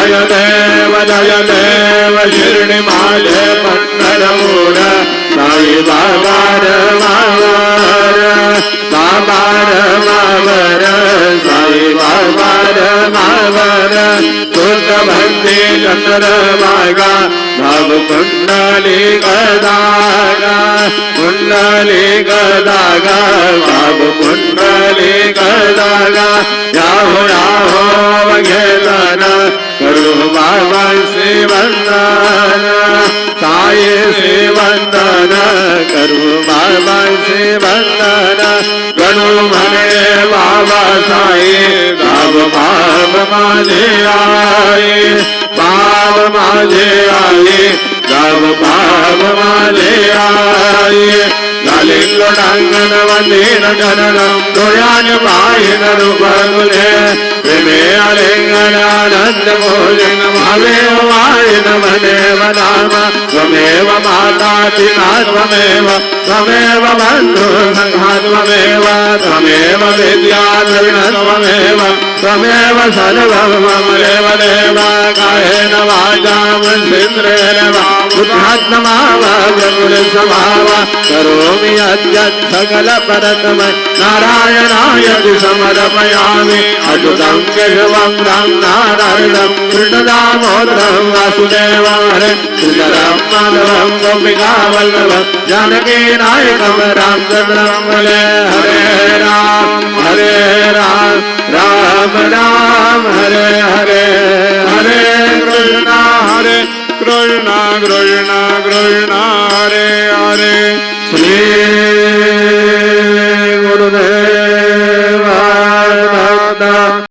देव शिर्डी माझे पंढरपूर साई बाबा रमावर बाबा रमावर साई बाबा रमावर तुझ भक्ती चंद्रभागा भाव कुंडली गदागा कुंडली गदागा भाव कुंडली गदागा याहो याहो वगेलन करू बाबा से वंदन साई से वंदन करू बाबा से वंदन गणु मने बाबा साई बाब बाब माझे आए बाब माझे आए बाब बाब माझे आए लिंगोडांगण वंदीन जननम दोयान पायन रूपगुले प्रेमे अलिंगनानंद भोजन भावेव वायन मनेव नाम त्वमेव माता पिता त्वमेव त्वमेव बन्धु सखा त्वमेव त्वमेव विद्या त्वमेव त्वमेव सर्वं मम देव कायेन वाचा मनसेन्द्रेण वा बुद्ध्यात्मा वा प्रकृतिस्वभाव करोमि यत् सकल परतमः नारायणाय समर्पयामि अच्युतं केशवं राम नारायणं कृष्णदामोदरं वासुदेवं हरे सुन्दरं माधवं गोपिकावल्लभं जानकीनायकं रामचन्द्रं भजे हरे राम राम राम हरे हरे हरे कृष्ण कृष्ण कृष्ण